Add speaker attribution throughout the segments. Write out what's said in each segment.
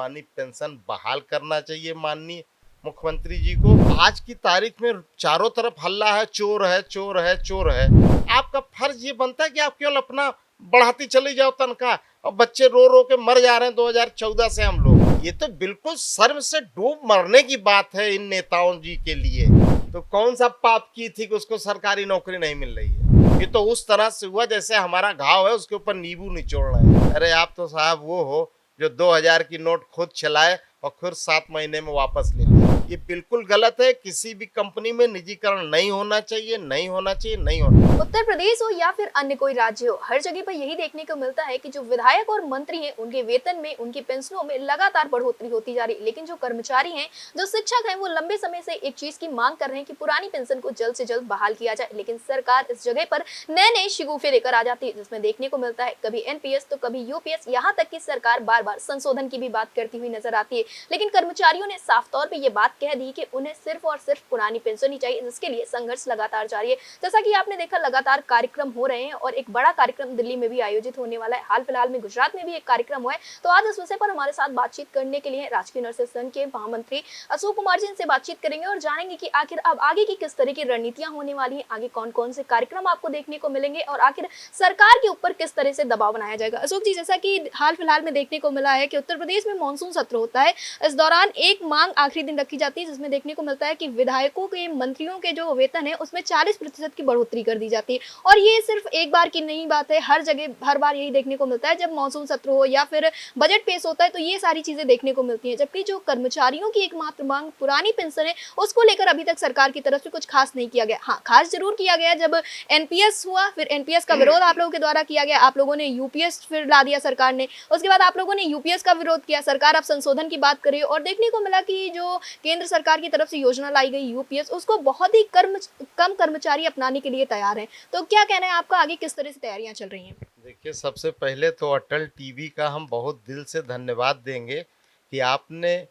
Speaker 1: पुरानी पेंशन बहाल करना चाहिए माननीय मुख्यमंत्री जी को। आज की तारीख में चारों तरफ हल्ला है, चोर है, चोर है, चोर है। आपका फर्ज ये बनता है कि आप केवल अपना बढ़ाती चली जाओ तनख्वाह, और बच्चे रो रो के मर जा रहे हैं 2014 से हम लोग। ये तो बिल्कुल शर्म से डूब मरने की बात है इन नेताओं जी के लिए। तो कौन सा पाप की थी कि उसको सरकारी नौकरी नहीं मिल रही है? ये तो उस तरह से हुआ जैसे हमारा घाव है उसके ऊपर नींबू निचोड़ रहे हैं। अरे आप तो साहब वो हो जो 2000 की नोट खुद चलाए और फिर 7 महीने में वापस ले लिया। ये बिल्कुल गलत है। किसी भी कंपनी में निजीकरण नहीं होना चाहिए, नहीं होना चाहिए, नहीं होना।
Speaker 2: उत्तर प्रदेश हो या फिर अन्य कोई राज्य हो, हर जगह पर यही देखने को मिलता है कि जो विधायक और मंत्री हैं उनके वेतन में, उनकी पेंशनों में लगातार बढ़ोतरी होती जा रही है, लेकिन जो कर्मचारी हैं, जो शिक्षक हैं, वो लंबे समय से एक चीज की मांग कर रहे हैं कि पुरानी पेंशन को जल्द से जल्द बहाल किया जाए। लेकिन सरकार इस जगह पर नए नए शिगुफे लेकर आ जाती है, जिसमें देखने को मिलता है कभी एनपीएस तो कभी यूपीएस, यहाँ तक कि सरकार बार बार संशोधन की भी बात करती हुई नजर आती है। लेकिन कर्मचारियों ने साफ तौर पर यह बात कह दी कि उन्हें सिर्फ और सिर्फ पुरानी पेंशन ही चाहिए, जिसके लिए संघर्ष लगातार जारी है। जैसा कि आपने देखा लगातार कार्यक्रम हो रहे हैं और एक बड़ा कार्यक्रम दिल्ली में भी आयोजित होने वाला है। हाल फिलहाल में गुजरात में भी एक कार्यक्रम हुआ है। तो आज इस विषय पर हमारे साथ बातचीत करने के लिए राजकीय नर्सेज संघ के महामंत्री अशोक कुमार जी से बातचीत करेंगे और जानेंगे कि आखिर अब आगे की किस तरह की रणनीतियां होने वाली है, आगे कौन कौन से कार्यक्रम आपको देखने को मिलेंगे और आखिर सरकार के ऊपर किस तरह से दबाव बनाया जाएगा। अशोक जी, जैसा कि हाल फिलहाल में देखने को मिला है कि उत्तर प्रदेश में मानसून सत्र होता है, इस दौरान एक मांग आखिरी दिन रखी जाती है जिसमें देखने को मिलता है कि विधायकों के, मंत्रियों के जो वेतन है उसमें 40% की बढ़ोतरी कर दी जाती है। और ये सिर्फ एक बार की नहीं बात है, हर जगह हर बार यही देखने को मिलता है जब मॉनसून सत्र हो या फिर बजट पेश होता है तो ये सारी चीजें देखने को मिलती हैं। जबकि जो कर्मचारियों की एकमात्र मांग पुरानी पेंशन है, उसको लेकर अभी तक सरकार की तरफ से कुछ खास नहीं किया गया। हाँ, खास जरूर किया गया जब एनपीएस हुआ, फिर एनपीएस का विरोध आप लोगों के द्वारा किया गया, आप लोगों ने यूपीएस फिर ला दिया सरकार ने, उसके बाद आप लोगों ने यूपीएस का विरोध किया, सरकार अब संशोधन की बात कर रही है और देखने को मिला कि जो केंद्र सरकार की तरफ से योजना लाई गई यूपीएस, उसको बहुत ही कम कर्मचारी अपनाने के लिए तैयार हैं। तो क्या कहना है आपका, आगे किस तरह से तैयारियां चल रही हैं?
Speaker 1: देखिए, सबसे पहले तो अटल टीवी का हम बहुत दिल से धन्यवाद देंगे कि आपने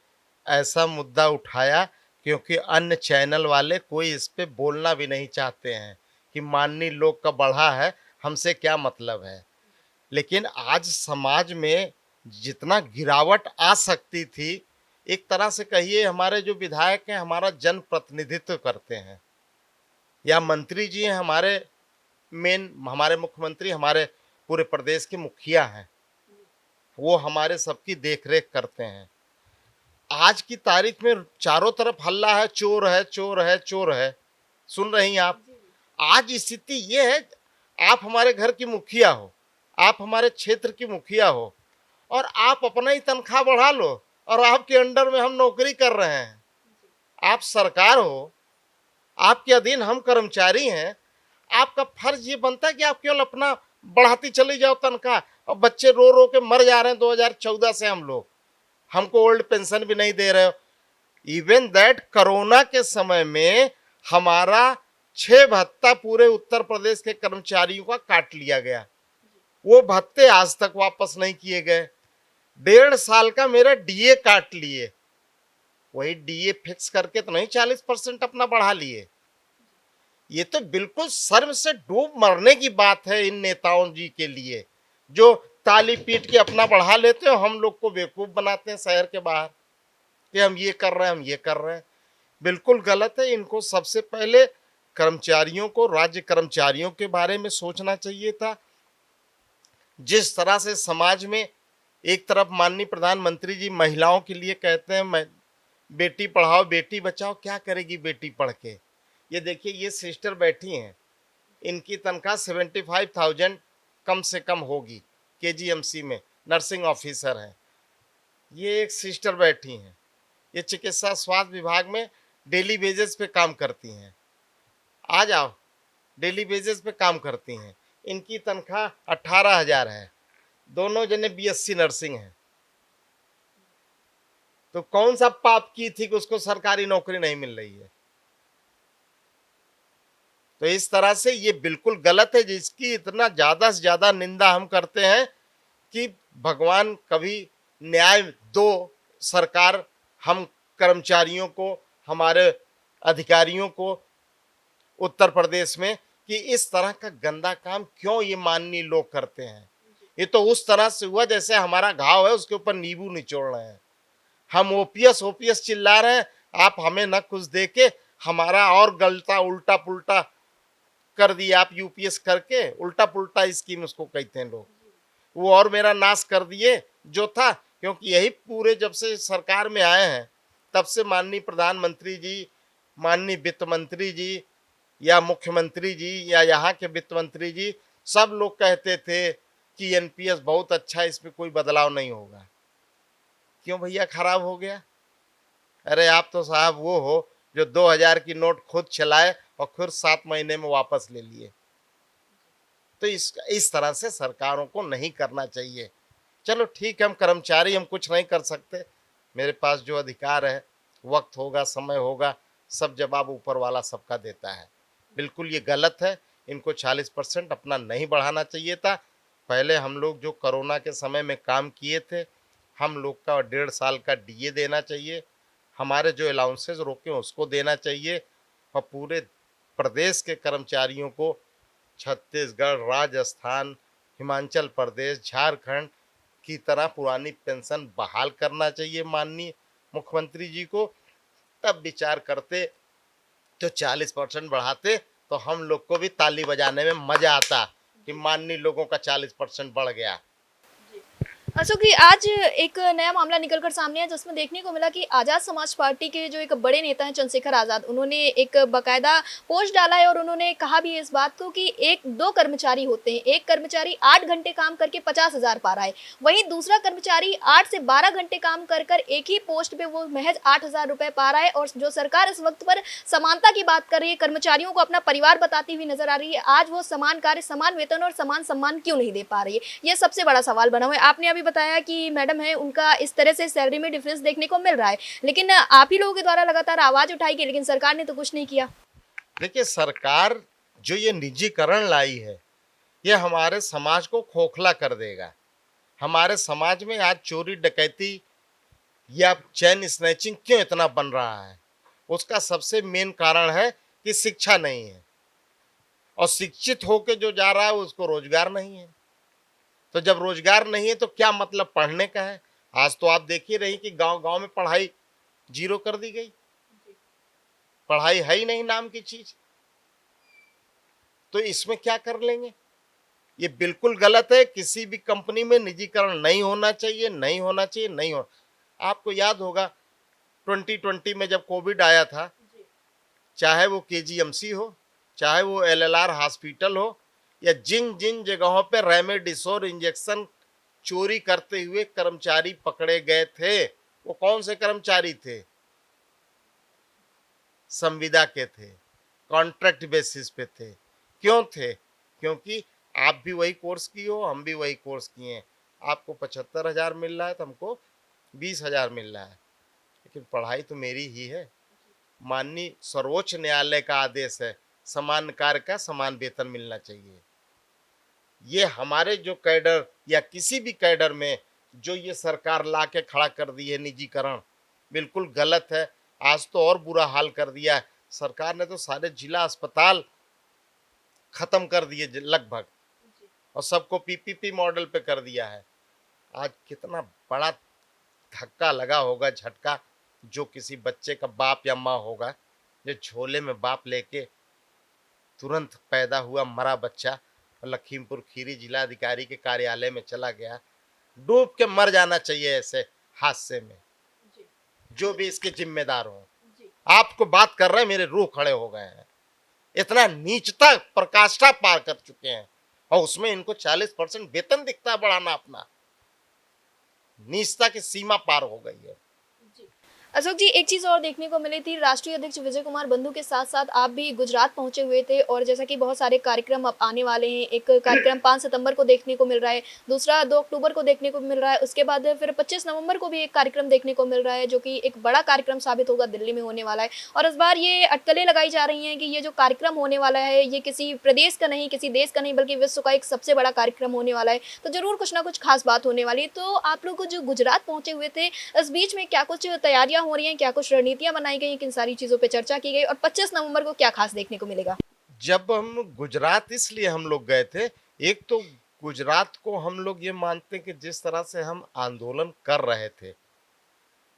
Speaker 1: ऐसा मुद्दा उठाया, क्योंकि अन्य चैनल वाले कोई इस पे बोलना भी नहीं चाहते हैं कि माननीय लोग का बढ़ा है, हमसे क्या मतलब है। लेकिन आज समाज में जितना गिरावट आ सकती थी, एक तरह से कहिए हमारे जो विधायक हैं हमारा जनप्रतिनिधित्व करते हैं, या मंत्री जी हैं हमारे मुख्यमंत्री, हमारे पूरे प्रदेश के मुखिया हैं, वो हमारे सबकी देखरेख करते हैं। आज की तारीख में चारों तरफ हल्ला है, चोर है, चोर है, चोर है। सुन रही हैं आप? आज स्थिति ये है, आप हमारे घर की मुखिया हो, आप हमारे क्षेत्र की मुखिया हो, और आप अपना ही तनख्वाह बढ़ा लो और आपके अंडर में हम नौकरी कर रहे हैं। आप सरकार हो, आपके अधीन हम कर्मचारी हैं। आपका फर्ज ये बनता है कि आप केवल अपना बढ़ाती चली जाओ तनख्वाह, और बच्चे रो रो के मर जा रहे हैं 2014 से हम लोग। हमको ओल्ड पेंशन भी नहीं दे रहे हो। इवन दैट कोरोना के समय में हमारा 6 भत्ता पूरे उत्तर प्रदेश के कर्मचारियों का काट लिया गया, वो भत्ते आज तक वापस नहीं किए गए। 1.5 साल का मेरा डीए काट लिए, वही डीए फिक्स करके तो नहीं 40% अपना बढ़ा लिए। ये तो बिल्कुल शर्म से डूब मरने की बात है इन नेताओं जी के लिए, जो ताली पीट के अपना बढ़ा लेते हो, हम लोग को बेवकूफ बनाते हैं शहर के बाहर कि हम ये कर रहे हैं, हम ये कर रहे हैं। बिल्कुल गलत है। इनको सबसे पहले कर्मचारियों को, राज्य कर्मचारियों के बारे में सोचना चाहिए था। जिस तरह से समाज में एक तरफ माननीय प्रधानमंत्री जी महिलाओं के लिए कहते हैं बेटी पढ़ाओ बेटी बचाओ, क्या करेगी बेटी पढ़ के? ये देखिए, ये सिस्टर बैठी हैं, इनकी तनख्वाह 75,000 कम से कम होगी, केजीएमसी में नर्सिंग ऑफिसर हैं। ये एक सिस्टर बैठी हैं, ये चिकित्सा स्वास्थ्य विभाग में डेली बेसिस पे काम करती हैं। आ जाओ, डेली बेसिस पे काम करती हैं। इनकी तनख्वाह 18,000 है, दोनों जने बीएससी नर्सिंग हैं। तो कौन सा पाप की थी कि उसको सरकारी नौकरी नहीं मिल रही है? तो इस तरह से ये बिल्कुल गलत है, जिसकी इतना ज्यादा से ज्यादा निंदा हम करते हैं कि भगवान कभी न्याय दो सरकार, हम कर्मचारियों को, हमारे अधिकारियों को उत्तर प्रदेश में, कि इस तरह का गंदा काम क्यों ये माननीय लोग करते हैं। ये तो उस तरह से हुआ जैसे हमारा घाव है उसके ऊपर नींबू निचोड़ रहे हैं। हम ओपीएस ओपीएस चिल्ला रहे हैं, आप हमें न कुछ दे के हमारा और गलता उल्टा पुल्टा कर दिया। आप यूपीएस करके उल्टा पुल्टा स्कीम उसको कहते हैं लोग, वो और मेरा नाश कर दिए जो था। क्योंकि यही पूरे जब से सरकार में आए हैं तब से माननीय प्रधानमंत्री जी, माननीय वित्त मंत्री जी या मुख्यमंत्री जी या यहाँ के वित्त मंत्री जी, सब लोग कहते थे कि एनपीएस बहुत अच्छा है, इसमें कोई बदलाव नहीं होगा। क्यों भैया खराब हो गया? अरे आप तो साहब वो हो जो 2000 की नोट खुद चलाए और फिर 7 महीने में वापस ले लिए। तो इस तरह से सरकारों को नहीं करना चाहिए। चलो ठीक है, हम कर्मचारी, हम कुछ नहीं कर सकते। मेरे पास जो अधिकार है, वक्त होगा, समय होगा, सब जवाब ऊपर वाला सबका देता है। बिल्कुल ये गलत है, इनको 40% अपना नहीं बढ़ाना चाहिए था। पहले हम लोग जो कोरोना के समय में काम किए थे, हम लोग का 1.5 साल का डीए देना चाहिए, हमारे जो अलाउंसेस रोके उसको देना चाहिए और पूरे प्रदेश के कर्मचारियों को छत्तीसगढ़, राजस्थान, हिमाचल प्रदेश, झारखंड की तरह पुरानी पेंशन बहाल करना चाहिए माननीय मुख्यमंत्री जी को। तब विचार करते तो 40% बढ़ाते तो हम लोग को भी ताली बजाने में मजा आता कि माननीय लोगों का 40% बढ़ गया।
Speaker 2: अशोक जी, आज एक नया मामला निकलकर सामने आया जिसमें देखने को मिला कि आज़ाद समाज पार्टी के जो एक बड़े नेता हैं चंद्रशेखर आज़ाद, उन्होंने एक बाकायदा पोस्ट डाला है और उन्होंने कहा भी है इस बात को कि एक दो कर्मचारी होते हैं, एक कर्मचारी 8 घंटे काम करके 50,000 पा रहा है, वहीं दूसरा कर्मचारी 8 से 12 घंटे काम कर कर एक ही पोस्ट पे वो महज 8,000 रुपये पा रहा है। और जो सरकार इस वक्त पर समानता की बात कर रही है, कर्मचारियों को अपना परिवार बताती हुई नजर आ रही है, आज वो समान कार्य, समान वेतन और समान सम्मान क्यों नहीं दे पा रही है, ये सबसे बड़ा सवाल बना हुआ है। आपने अभी बताया कि मैडम है उनका इस तरह से सैलरी में डिफरेंस देखने को मिल रहा है, लेकिन आप ही लोगों के द्वारा लगातार आवाज उठाई गई, लेकिन सरकार ने तो कुछ नहीं किया।
Speaker 1: देखिए, सरकार जो ये निजीकरण लाई है, ये हमारे समाज को खोखला कर देगा। हमारे समाज में आज चोरी डकैती या चेन स्नैचिंग क्यों इतना बन रहा है? उसका सबसे मेन कारण है कि शिक्षा नहीं है और शिक्षित होके जो जा रहा है उसको रोजगार नहीं है। तो जब रोजगार नहीं है तो क्या मतलब पढ़ने का है? आज तो आप देख ही रही कि गांव-गांव में पढ़ाई जीरो कर दी गई। पढ़ाई है ही नहीं नाम की चीज। तो इसमें क्या कर लेंगे? ये बिल्कुल गलत है। किसी भी कंपनी में निजीकरण नहीं होना चाहिए, नहीं होना चाहिए, नहीं हो। आपको याद होगा 2020 में जब कोविड आया था, चाहे वो केजीएमसी हो, चाहे वो एलएलआर हॉस्पिटल हो या जिन जिन जगहों पे रेमडेसिविर इंजेक्शन चोरी करते हुए कर्मचारी पकड़े गए थे, वो कौन से कर्मचारी थे? संविदा के थे, कॉन्ट्रैक्ट बेसिस पे थे। क्यों थे? क्योंकि आप भी वही कोर्स किए हो, हम भी वही कोर्स किए हैं। आपको 75,000 मिल रहा है तो हमको 20,000 मिल रहा है, लेकिन पढ़ाई तो मेरी ही है। माननीय सर्वोच्च न्यायालय का आदेश है, समान कार्य का समान वेतन मिलना चाहिए। ये हमारे जो कैडर या किसी भी कैडर में जो ये सरकार ला के खड़ा कर दी है निजीकरण, बिल्कुल गलत है। आज तो और बुरा हाल कर दिया है। सरकार ने तो सारे जिला अस्पताल खत्म कर दिए लगभग और सबको पीपीपी मॉडल पे कर दिया है। आज कितना बड़ा धक्का लगा होगा, झटका, जो किसी बच्चे का बाप या माँ होगा, जो झोले में बाप लेके तुरंत पैदा हुआ मरा बच्चा लखीमपुर खीरी जिलाधिकारी के कार्यालय में चला गया। डूब के मर जाना चाहिए ऐसे हादसे में, जो भी इसके जिम्मेदार हो। आपको बात कर रहे हैं, मेरे रूह खड़े हो गए हैं। इतना नीचता प्रकाष्ठा पार कर चुके हैं और उसमें इनको 40% वेतन दिखता है बढ़ाना अपना। नीचता की सीमा पार हो गई है।
Speaker 2: अशोक जी, एक चीज़ और देखने को मिली थी, राष्ट्रीय अध्यक्ष विजय कुमार बंधु के साथ-साथ आप भी गुजरात पहुँचे हुए थे और जैसा कि बहुत सारे कार्यक्रम अब आने वाले हैं। एक कार्यक्रम 5 सितंबर को देखने को मिल रहा है, दूसरा 2 अक्टूबर को देखने को मिल रहा है, उसके बाद फिर 25 नवंबर को भी एक कार्यक्रम देखने को मिल रहा है, जो कि एक बड़ा कार्यक्रम साबित होगा, दिल्ली में होने वाला है। और इस बार ये अटकलें लगाई जा रही हैं कि ये जो कार्यक्रम होने वाला है, ये किसी प्रदेश का नहीं, किसी देश का नहीं, बल्कि विश्व का एक सबसे बड़ा कार्यक्रम होने वाला है। तो ज़रूर कुछ ना कुछ खास बात होने वाली है। तो आप लोग जो गुजरात पहुँचे हुए थे, इस बीच में क्या कुछ तैयारियाँ हो रही हैं, क्या कुछ रणनीतियां बनाई गई, किन सारी चीजों पे चर्चा की गई और 25 नवंबर को क्या खास देखने को मिलेगा?
Speaker 1: जब हम गुजरात इसलिए हम लोग गए थे, एक तो गुजरात को हम लोग ये मानते हैं कि जिस तरह से हम आंदोलन कर रहे थे,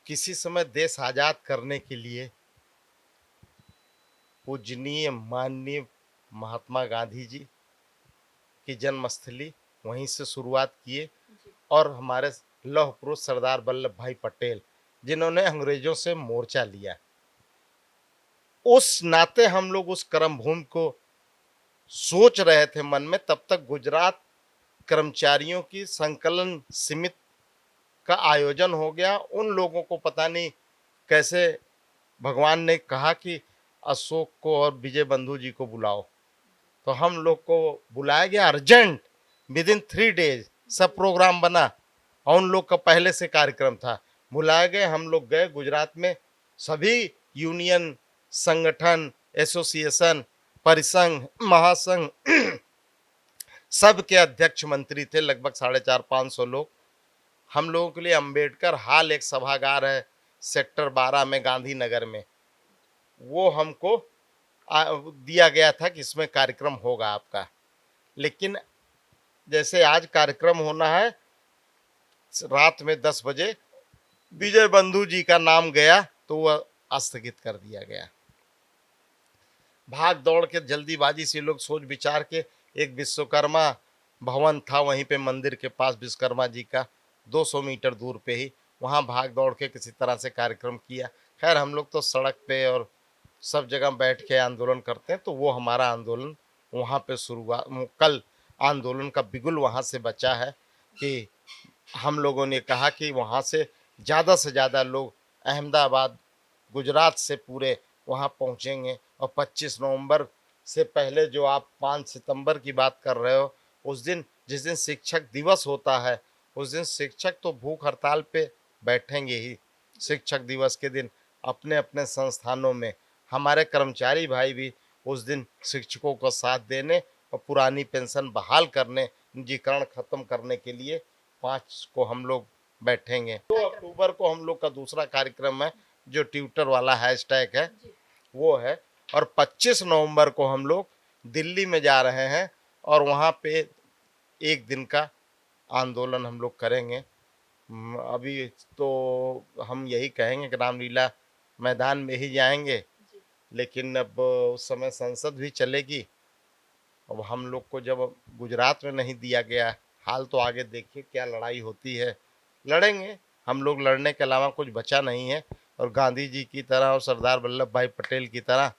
Speaker 1: किसी समय देश आज़ाद करने के लिए पूजनीय माननीय महात्मा गांधी जी की जन्मस्थली वहीं से शुरुआत किए, और हमारे लौह पुरुष सरदार वल्लभ भाई पटेल जिन्होंने अंग्रेजों से मोर्चा लिया। उस नाते हम लोग उस कर्म भूमि को सोच रहे थे मन में, तब तक गुजरात कर्मचारियों की संकलन समिति का आयोजन हो गया। उन लोगों को पता नहीं कैसे भगवान ने कहा कि अशोक को और विजय बंधु जी को बुलाओ, तो हम लोग को बुलाया गया अर्जेंट। विद इन 3 डेज सब प्रोग्राम बना, और उन लोग का पहले से कार्यक्रम था। बुलाए गए, हम लोग गए गुजरात में। सभी यूनियन, संगठन, एसोसिएशन, परिसंघ, महासंघ सब के अध्यक्ष मंत्री थे, लगभग 450-500 लोग। हम लोगों के लिए अंबेडकर हॉल एक सभागार है सेक्टर 12 में गांधीनगर में, वो हमको दिया गया था कि इसमें कार्यक्रम होगा आपका। लेकिन जैसे आज कार्यक्रम होना है रात में 10 बजे, विजय बंधु जी का नाम गया तो वह स्थगित कर दिया गया। भाग दौड़ के जल्दीबाजी से लोग सोच विचार के, एक विश्वकर्मा भवन था वहीं पे मंदिर के पास विश्वकर्मा जी का, 200 मीटर दूर पे ही, वहाँ भाग दौड़ के किसी तरह से कार्यक्रम किया। खैर हम लोग तो सड़क पे और सब जगह बैठ के आंदोलन करते हैं, तो वो हमारा आंदोलन वहाँ पे शुरुआत, कल आंदोलन का बिगुल वहाँ से बचा है कि हम लोगों ने कहा कि वहाँ से ज़्यादा लोग अहमदाबाद, गुजरात से पूरे वहाँ पहुँचेंगे। और 25 नवंबर से पहले जो आप 5 सितंबर की बात कर रहे हो, उस दिन जिस दिन शिक्षक दिवस होता है, उस दिन शिक्षक तो भूख हड़ताल पे बैठेंगे ही। शिक्षक दिवस के दिन अपने अपने संस्थानों में हमारे कर्मचारी भाई भी उस दिन शिक्षकों को साथ देने और पुरानी पेंशन बहाल करने, निजीकरण खत्म करने के लिए 5 को हम लोग बैठेंगे। 2 अक्टूबर को हम लोग का दूसरा कार्यक्रम है जो ट्विटर वाला हैशटैग है वो है, और 25 नवंबर को हम लोग दिल्ली में जा रहे हैं और वहाँ पे एक दिन का आंदोलन हम लोग करेंगे। अभी तो हम यही कहेंगे कि रामलीला मैदान में ही जाएंगे, लेकिन अब उस समय संसद भी चलेगी। अब हम लोग को जब गुजरात में नहीं दिया गया हाल, तो आगे देखिए क्या लड़ाई होती है। लड़ेंगे हम लोग, लड़ने के अलावा कुछ बचा नहीं है। और गांधी जी की तरह और सरदार वल्लभ भाई पटेल की तरह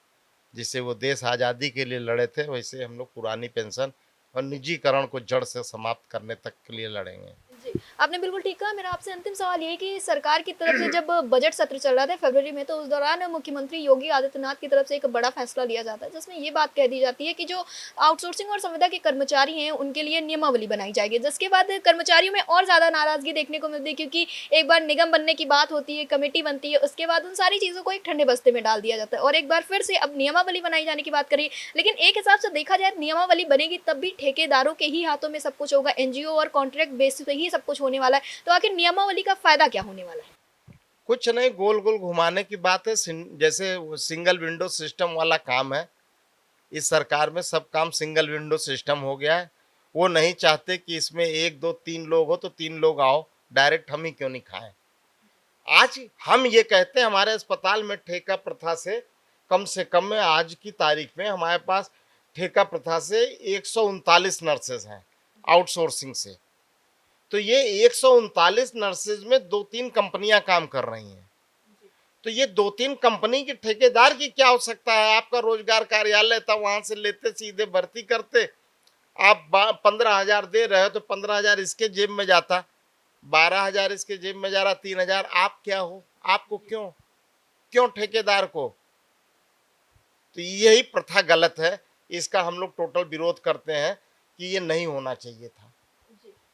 Speaker 1: जिसे वो देश आज़ादी के लिए लड़े थे, वैसे हम लोग पुरानी पेंशन और निजीकरण को जड़ से समाप्त करने तक के लिए लड़ेंगे।
Speaker 2: जी, आपने बिल्कुल ठीक कहा। मेरा आपसे अंतिम सवाल ये है कि सरकार की तरफ से जब बजट सत्र चल रहा था फरवरी में, तो उस दौरान मुख्यमंत्री योगी आदित्यनाथ की तरफ से एक बड़ा फैसला लिया जाता है, जिसमें ये बात कह दी जाती है कि जो आउटसोर्सिंग और संविदा के कर्मचारी हैं, उनके लिए नियमावली बनाई जाएगी, जिसके बाद कर्मचारियों में और ज़्यादा नाराज़गी देखने को मिलती है, क्योंकि एक बार निगम बनने की बात होती है, कमेटी बनती है, उसके बाद उन सारी चीज़ों को एक ठंडे बस्ते में डाल दिया जाता है और एक बार फिर से अब नियमावली बनाई जाने की बात करिए। लेकिन एक हिसाब से देखा जाए, नियमावली बनेगी तब भी ठेकेदारों के ही हाथों में सब कुछ होगा, एनजीओ और कॉन्ट्रैक्ट बेसिस पे ही सब कुछ होने वाला है। तो आखिर नियमावली का फायदा क्या होने वाला है?
Speaker 1: कुछ नहीं, गोल गोल घुमाने की बात है। जैसे सिंगल विंडो सिस्टम वाला काम है, इस सरकार में सब काम सिंगल विंडो सिस्टम हो गया है। वो नहीं चाहते कि इसमें 1 2 3 लोग हो तो 3 लोग आओ, डायरेक्ट हम ही क्यों नहीं खाएं। आज हम ये कहते हैं हमारे अस्पताल में ठेका प्रथा से कम में आज की तारीख में हमारे पास ठेका प्रथा से 139 नर्सेज हैं आउटसोर्सिंग से। तो ये 139 नर्सेज में 2-3 कंपनियां काम कर रही हैं। तो ये 2-3 कंपनी के ठेकेदार की क्या आवश्यकता है। आपका रोजगार कार्यालय था, वहां से लेते सीधे भर्ती करते। आप 15,000 दे रहे हो तो 15,000 इसके जेब में जाता, 12,000 इसके जेब में जा रहा, 3,000 आप क्या हो, आपको क्यों क्यों ठेकेदार को। तो यही प्रथा गलत है, इसका हम लोग टोटल विरोध करते हैं कि ये नहीं होना चाहिए था।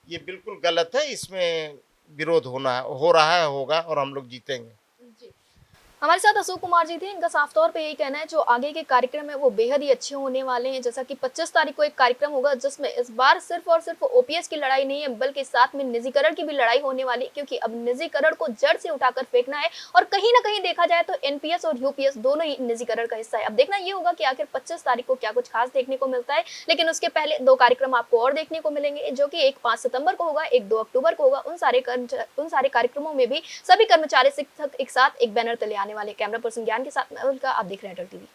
Speaker 1: ये बिल्कुल गलत है, इसमें विरोध हो रहा है, होगा और हम लोग जीतेंगे।
Speaker 2: जी। हमारे साथ अशोक कुमार जी थे। इनका साफ तौर पे यही कहना है जो आगे के कार्यक्रम है वो बेहद ही अच्छे होने वाले हैं। जैसा कि 25 तारीख को एक कार्यक्रम होगा जिसमें इस बार सिर्फ और सिर्फ ओपीएस की लड़ाई नहीं है बल्कि साथ में निजीकरण की भी लड़ाई होने वाली है, क्योंकि अब निजीकरण को जड़ से उठाकर फेंकना है। और कहीं ना कहीं देखा जाए तो एनपीएस और यूपीएस दोनों ही निजीकरण का हिस्सा है। अब देखना ये होगा कि आखिर 25 तारीख को क्या कुछ खास देखने को मिलता है। लेकिन उसके पहले दो कार्यक्रम आपको और देखने को मिलेंगे, जो कि एक 5 सितंबर को होगा, एक 2 अक्टूबर को होगा। उन सारे कार्यक्रमों में भी सभी कर्मचारी शिक्षक एक साथ एक बैनर तले आने वाले। कैमरा पर्सन ज्ञान के साथ मैं उनका, आप देख रहे हैं अटल टीवी।